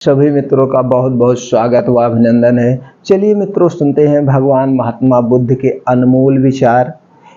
सभी मित्रों का बहुत बहुत स्वागत व अभिनंदन है। चलिए मित्रों, सुनते हैं भगवान महात्मा बुद्ध के अनमोल विचार।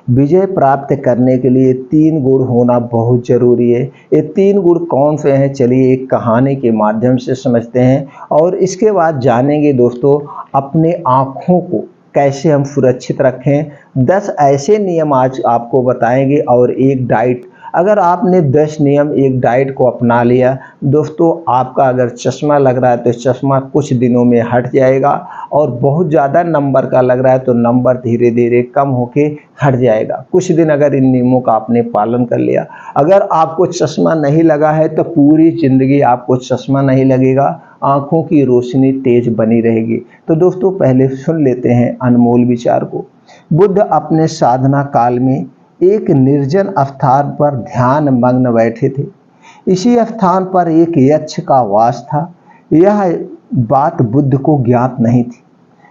विजय प्राप्त करने के लिए 3 गुण होना बहुत जरूरी है। ये 3 गुण कौन से हैं, चलिए एक कहानी के माध्यम से समझते हैं और इसके बाद जानेंगे दोस्तों अपने आँखों को कैसे हम सुरक्षित रखें। 10 ऐसे नियम आज आपको बताएंगे और एक डाइट। अगर आपने 10 नियम एक डाइट को अपना लिया दोस्तों, आपका अगर चश्मा लग रहा है तो चश्मा कुछ दिनों में हट जाएगा और बहुत ज़्यादा नंबर का लग रहा है तो नंबर धीरे धीरे कम होके हट जाएगा। कुछ दिन अगर इन नियमों का आपने पालन कर लिया, अगर आपको चश्मा नहीं लगा है तो पूरी ज़िंदगी आपको चश्मा नहीं लगेगा, आँखों की रोशनी तेज बनी रहेगी। तो दोस्तों पहले सुन लेते हैं अनमोल विचार को। बुद्ध अपने साधना काल में एक निर्जन स्थान पर ध्यान मग्न बैठे थे। इसी स्थान पर एक यक्ष का वास था। यह बात बुद्ध को ज्ञात नहीं थी।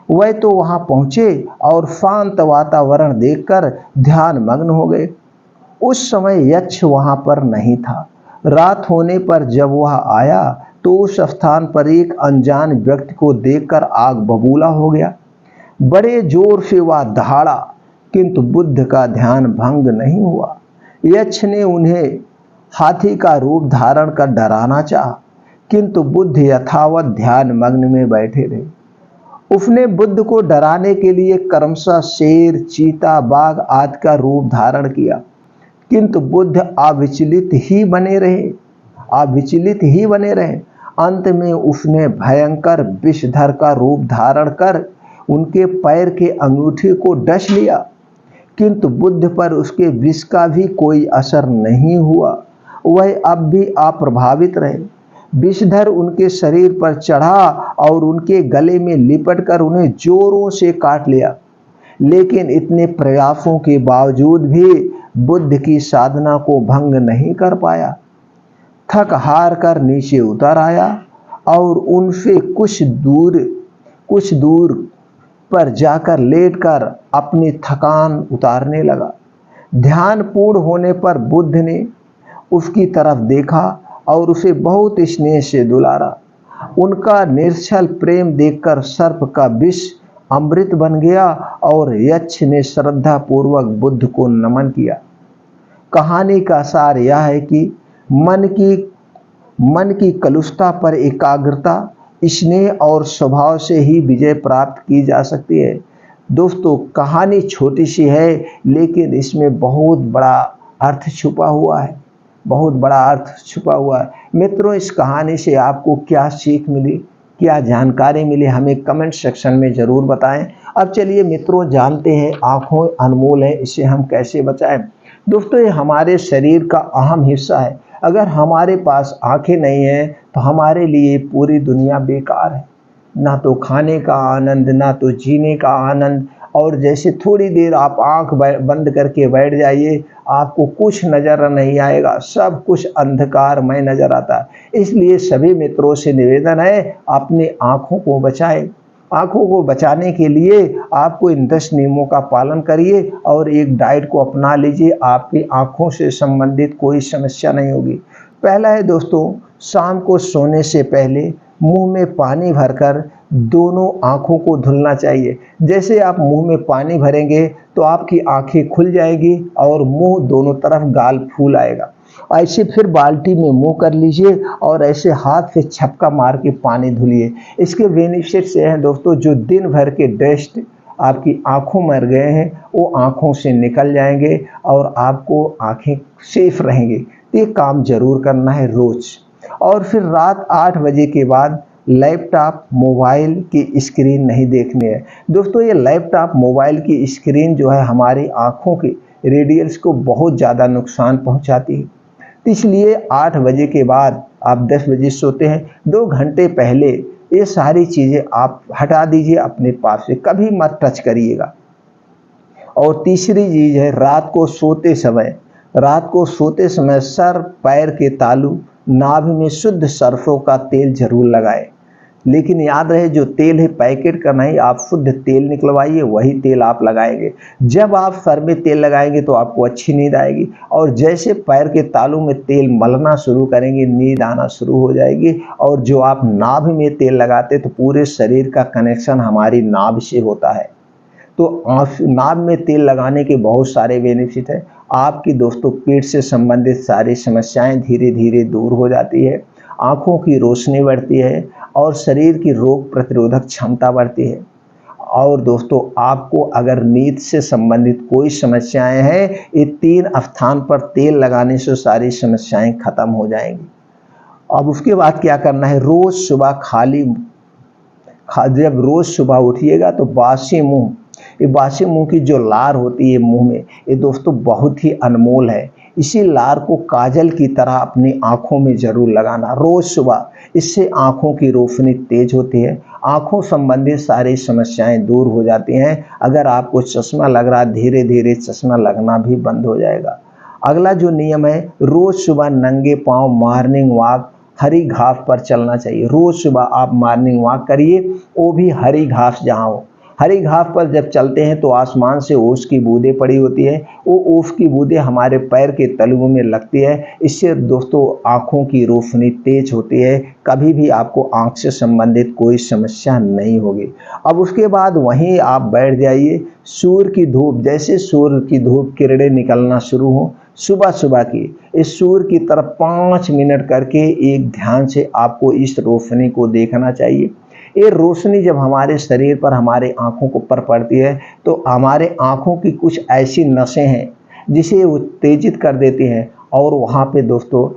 वह तो वहां पहुंचे और शांत वातावरण देखकर ध्यान मग्न हो गए। उस समय यक्ष वहां पर नहीं था। रात होने पर जब वह आया तो उस स्थान पर एक अनजान व्यक्ति को देखकर आग बबूला हो गया। बड़े जोर से वह दहाड़ा, किंतु बुद्ध का ध्यान भंग नहीं हुआ। यक्ष ने उन्हें हाथी का रूप धारण कर डराना चाहा, किंतु बुद्ध यथावत ध्यान मग्न में बैठे रहे। उसने बुद्ध को डराने के लिए क्रमशः शेर, चीता, बाघ आदि का रूप धारण किया, किंतु बुद्ध अविचलित ही बने रहे। अंत में उसने भयंकर विषधर का रूप धारण कर उनके पैर के अंगूठे को डस लिया, किंतु बुद्ध पर उसके विष का भी कोई असर नहीं हुआ। वह अब भी अप्रभावित रहे। विषधर उनके शरीर पर चढ़ा और उनके गले में लिपट कर उन्हें जोरों से काट लिया, लेकिन इतने प्रयासों के बावजूद भी बुद्ध की साधना को भंग नहीं कर पाया। थक हार कर नीचे उतर आया और उनसे कुछ दूर पर जाकर लेटकर अपनी थकान उतारने लगा। ध्यान पूर्ण होने पर बुद्ध ने उसकी तरफ देखा और उसे बहुत स्नेह से दुलारा। उनका निश्चल प्रेम देखकर सर्प का विष अमृत बन गया और यक्ष ने श्रद्धा पूर्वक बुद्ध को नमन किया। कहानी का सार यह है कि मन की कलुषता पर एकाग्रता, स्नेह और स्वभाव से ही विजय प्राप्त की जा सकती है। दोस्तों कहानी छोटी सी है लेकिन इसमें बहुत बड़ा अर्थ छुपा हुआ है। मित्रों, इस कहानी से आपको क्या सीख मिली, क्या जानकारी मिली, हमें कमेंट सेक्शन में ज़रूर बताएं। अब चलिए मित्रों जानते हैं आँखों अनमोल है, इसे हम कैसे बचाएं। दोस्तों ये हमारे शरीर का अहम हिस्सा है। अगर हमारे पास आंखें नहीं हैं तो हमारे लिए पूरी दुनिया बेकार है। ना तो खाने का आनंद, ना तो जीने का आनंद। और जैसे थोड़ी देर आप आंख बंद करके बैठ जाइए, आपको कुछ नज़र नहीं आएगा, सब कुछ अंधकारमय नज़र आता है। इसलिए सभी मित्रों से निवेदन है, अपनी आँखों को बचाएं। आँखों को बचाने के लिए आपको इन 10 नियमों का पालन करिए और एक डाइट को अपना लीजिए। आपकी आँखों से संबंधित कोई समस्या नहीं होगी। पहला है दोस्तों, शाम को सोने से पहले मुंह में पानी भरकर दोनों आँखों को धुलना चाहिए। जैसे आप मुंह में पानी भरेंगे तो आपकी आँखें खुल जाएगी और मुंह दोनों तरफ गाल फूल आएगा। ऐसे फिर बाल्टी में मुंह कर लीजिए और ऐसे हाथ से छपका मार के पानी धुलिए। इसके बेनिफिट से हैं दोस्तों, जो दिन भर के डस्ट आपकी आँखों में गए हैं वो आँखों से निकल जाएंगे और आपको आँखें सेफ रहेंगी। ये काम जरूर करना है रोज। और फिर रात 8 बजे के बाद लैपटॉप, मोबाइल की स्क्रीन नहीं देखनी है। दोस्तों ये लैपटॉप, मोबाइल की स्क्रीन जो है हमारी आँखों के रेडियस को बहुत ज़्यादा नुकसान पहुँचाती है। इसलिए 8 बजे के बाद आप 10 बजे सोते हैं, 2 घंटे पहले ये सारी चीज़ें आप हटा दीजिए अपने पास से, कभी मत टच करिएगा। और तीसरी चीज़ है, रात को सोते समय सर, पैर के तालू, नाभि में शुद्ध सरसों का तेल जरूर लगाएं। लेकिन याद रहे जो तेल है पैकेट का नहीं, आप शुद्ध तेल निकलवाइए, वही तेल आप लगाएंगे। जब आप सर में तेल लगाएंगे तो आपको अच्छी नींद आएगी, और जैसे पैर के तालू में तेल मलना शुरू करेंगे नींद आना शुरू हो जाएगी। और जो आप नाभि में तेल लगाते तो पूरे शरीर का कनेक्शन हमारी नाभ से होता है। तो नाभ में तेल लगाने के बहुत सारे बेनिफिट है। आपकी दोस्तों पेट से संबंधित सारी समस्याएं धीरे धीरे दूर हो जाती है, आंखों की रोशनी बढ़ती है और शरीर की रोग प्रतिरोधक क्षमता बढ़ती है। और दोस्तों आपको अगर नींद से संबंधित कोई समस्याएं हैं, ये 3 स्थान पर तेल लगाने से सारी समस्याएं खत्म हो जाएंगी। अब उसके बाद क्या करना है, रोज सुबह जब रोज सुबह उठिएगा तो बासी मुंह, ये बासी मुंह की जो लार होती है मुंह में, ये दोस्तों बहुत ही अनमोल है। इसी लार को काजल की तरह अपनी आंखों में जरूर लगाना रोज सुबह। इससे आंखों की रोशनी तेज होती है, आंखों संबंधित सारी समस्याएं दूर हो जाती हैं। अगर आपको चश्मा लग रहा है, धीरे धीरे चश्मा लगना भी बंद हो जाएगा। अगला जो नियम है, रोज सुबह नंगे पांव मॉर्निंग वॉक हरी घास पर चलना चाहिए। रोज सुबह आप मॉर्निंग वॉक करिए, वो भी हरी घास जहाँ हो। हरी घास पर जब चलते हैं तो आसमान से ओस की बूंदें पड़ी होती है, वो ओस की बूंदें हमारे पैर के तलुओं में लगती है। इससे दोस्तों आंखों की रोशनी तेज होती है, कभी भी आपको आंख से संबंधित कोई समस्या नहीं होगी। अब उसके बाद वहीं आप बैठ जाइए। सूर्य की धूप, जैसे सूर्य की धूप किरणें निकलना शुरू हो सुबह सुबह की, इस सूर्य की तरफ 5 मिनट करके एक ध्यान से आपको इस रोशनी को देखना चाहिए। ये रोशनी जब हमारे शरीर पर, हमारे आंखों के ऊपर पड़ती है तो हमारे आंखों की कुछ ऐसी नसें हैं जिसे उत्तेजित कर देती हैं, और वहाँ पे दोस्तों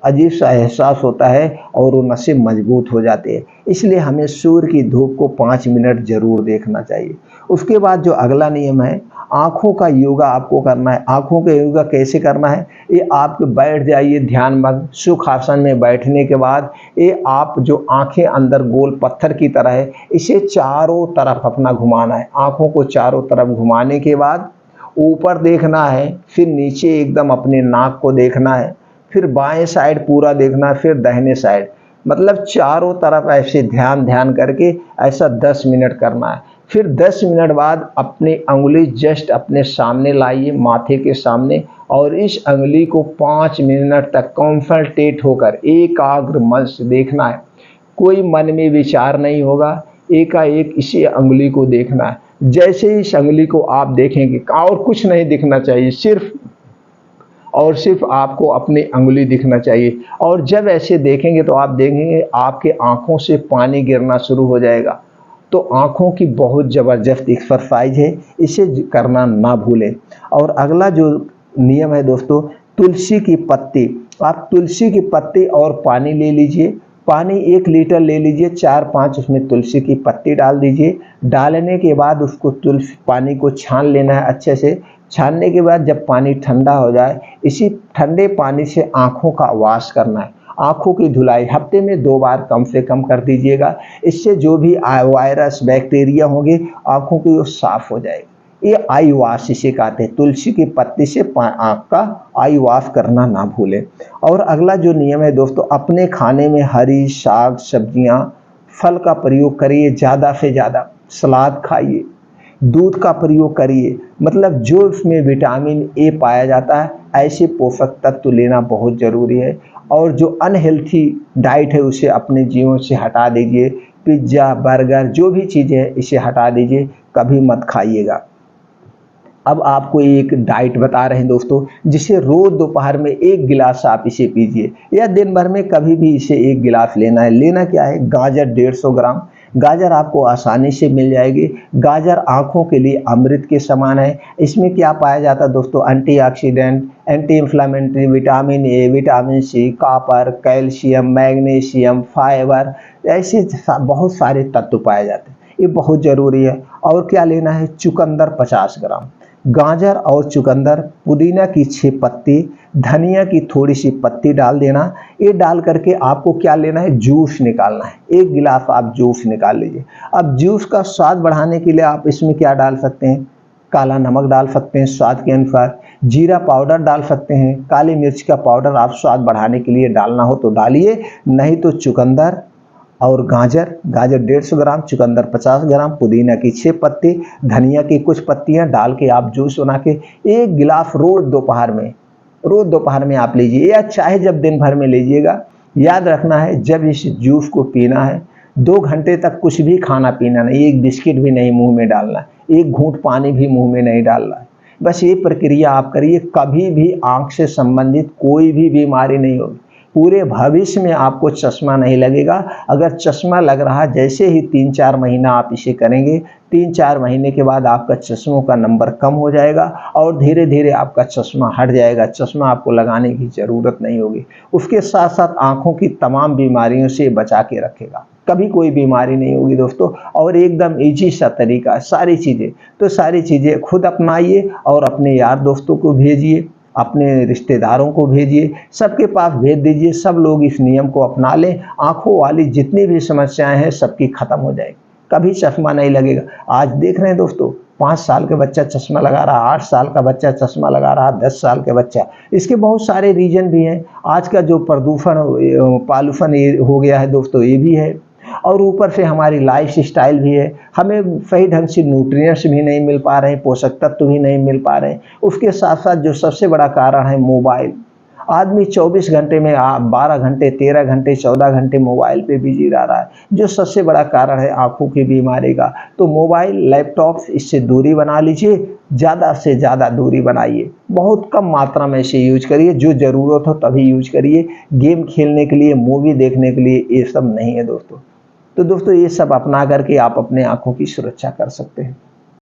अजीब सा एहसास होता है और वो नसें मजबूत हो जाती है। इसलिए हमें सूर्य की धूप को 5 मिनट जरूर देखना चाहिए। उसके बाद जो अगला नियम है, आंखों का योगा आपको करना है। आंखों का योगा कैसे करना है, ये आप बैठ जाइए ध्यान मग्न सुख आसन में। बैठने के बाद ये आप जो आंखें अंदर गोल पत्थर की तरह है, इसे चारों तरफ अपना घुमाना है। आंखों को चारों तरफ घुमाने के बाद ऊपर देखना है, फिर नीचे एकदम अपने नाक को देखना है, फिर बाएं साइड पूरा देखना है, फिर दाहिने साइड, मतलब चारों तरफ ऐसे ध्यान करके ऐसा 10 मिनट करना है। फिर 10 मिनट बाद अपनी अंगुली जस्ट अपने सामने लाइए, माथे के सामने, और इस अंगुली को 5 मिनट तक कंसंट्रेट होकर एकाग्र मन से देखना है। कोई मन में विचार नहीं होगा, एकाएक इसी अंगुली को देखना है। जैसे ही इस अंगुली को आप देखेंगे और कुछ नहीं दिखना चाहिए, सिर्फ और सिर्फ आपको अपनी अंगुली दिखना चाहिए। और जब ऐसे देखेंगे तो आप देखेंगे आपके आंखों से पानी गिरना शुरू हो जाएगा। तो आंखों की बहुत ज़बरदस्त एक्सरसाइज है, इसे करना ना भूलें। और अगला जो नियम है दोस्तों, तुलसी की पत्ती। आप तुलसी की पत्ती और पानी ले लीजिए, पानी 1 लीटर ले लीजिए, 4-5 उसमें तुलसी की पत्ती डाल दीजिए। डालने के बाद उसको तुलसी पानी को छान लेना है अच्छे से। छानने के बाद जब पानी ठंडा हो जाए, इसी ठंडे पानी से आँखों का वॉश करना है। आँखों की धुलाई हफ्ते में 2 बार कम से कम कर दीजिएगा। इससे जो भी वायरस बैक्टीरिया होंगे आँखों की वो साफ हो जाएगी। ये आई वॉश इसे कहते हैं। तुलसी की पत्ती से आँख का आई वॉश करना ना भूलें। और अगला जो नियम है दोस्तों, अपने खाने में हरी साग सब्जियाँ फल का प्रयोग करिए, ज़्यादा से ज़्यादा सलाद खाइए, दूध का प्रयोग करिए। मतलब जो उसमें विटामिन ए पाया जाता है, ऐसे पोषक तत्व लेना बहुत ज़रूरी है। और जो अनहेल्थी डाइट है उसे अपने जीवन से हटा दीजिए। पिज्ज़ा बर्गर जो भी चीज़ें हैं इसे हटा दीजिए, कभी मत खाइएगा। अब आपको एक डाइट बता रहे हैं दोस्तों, जिसे रोज दोपहर में 1 गिलास आप इसे पीजिए, या दिन भर में कभी भी इसे 1 गिलास लेना है। लेना क्या है, गाजर 150 ग्राम। गाजर आपको आसानी से मिल जाएगी। गाजर आँखों के लिए अमृत के समान है। इसमें क्या पाया जाता है दोस्तों, antioxidant, anti inflammatory, vitamin A, vitamin C, copper, calcium, magnesium, fibre, ऐसे बहुत सारे तत्व पाए जाते हैं। ये बहुत ज़रूरी है। और क्या लेना है, चुकंदर 50 ग्राम। गाजर और चुकंदर, पुदीना की 6 पत्ती, धनिया की थोड़ी सी पत्ती डाल देना। ये डाल करके आपको क्या लेना है, जूस निकालना है। 1 गिलास आप जूस निकाल लीजिए। अब जूस का स्वाद बढ़ाने के लिए आप इसमें क्या डाल सकते हैं, काला नमक डाल सकते हैं स्वाद के अनुसार, जीरा पाउडर डाल सकते हैं, काली मिर्च का पाउडर आप स्वाद बढ़ाने के लिए डालना हो तो डालिए, नहीं तो चुकंदर और गाजर 150 ग्राम, चुकंदर 50 ग्राम, पुदीना की 6 पत्ती, धनिया की कुछ पत्तियां डाल के आप जूस बना के 1 गिलास रोज दोपहर में आप लीजिए, या चाहे जब दिन भर में लीजिएगा। याद रखना है जब इस जूस को पीना है 2 घंटे तक कुछ भी खाना पीना नहीं, एक बिस्किट भी नहीं मुंह में डालना है, एक घूंट पानी भी मुंह में नहीं डालना है। बस ये प्रक्रिया आप करिए, कभी भी आंख से संबंधित कोई भी बीमारी नहीं होगी। पूरे भविष्य में आपको चश्मा नहीं लगेगा। अगर चश्मा लग रहा, जैसे ही 3-4 महीना आप इसे करेंगे, 3-4 महीने के बाद आपका चश्मों का नंबर कम हो जाएगा और धीरे धीरे आपका चश्मा हट जाएगा। चश्मा आपको लगाने की ज़रूरत नहीं होगी। उसके साथ साथ आँखों की तमाम बीमारियों से बचा के रखेगा, कभी कोई बीमारी नहीं होगी दोस्तों। और एकदम ईजी सा तरीका है सारी चीज़ें। तो सारी चीज़ें खुद अपनाइए और अपने यार दोस्तों को भेजिए, अपने रिश्तेदारों को भेजिए, सबके पास भेज दीजिए। सब लोग इस नियम को अपना लें, आँखों वाली जितनी भी समस्याएं हैं सबकी खत्म हो जाएगी, कभी चश्मा नहीं लगेगा। आज देख रहे हैं दोस्तों, 5 साल के बच्चा चश्मा लगा रहा, 8 साल का बच्चा चश्मा लगा रहा, 10 साल के बच्चा। इसके बहुत सारे रीजन भी हैं। आज का जो पॉल्यूशन हो गया है दोस्तों, ये भी है। और ऊपर से हमारी लाइफ स्टाइल भी है, हमें सही ढंग से न्यूट्रिएंट्स भी नहीं मिल पा रहे हैं, पोषक तत्व भी नहीं मिल पा रहे हैं। उसके साथ साथ जो सबसे बड़ा कारण है मोबाइल। आदमी 24 घंटे में 12 घंटे, 13 घंटे, 14 घंटे मोबाइल पे बिजी रह रहा है, जो सबसे बड़ा कारण है आंखों की बीमारी का। तो मोबाइल, लैपटॉप, इससे दूरी बना लीजिए, ज़्यादा से ज़्यादा दूरी बनाइए। बहुत कम मात्रा में इसे यूज करिए, जो ज़रूरत हो तभी यूज करिए। गेम खेलने के लिए, मूवी देखने के लिए ये सब नहीं है दोस्तों। तो दोस्तों ये सब अपना करके आप अपने आँखों की सुरक्षा कर सकते हैं।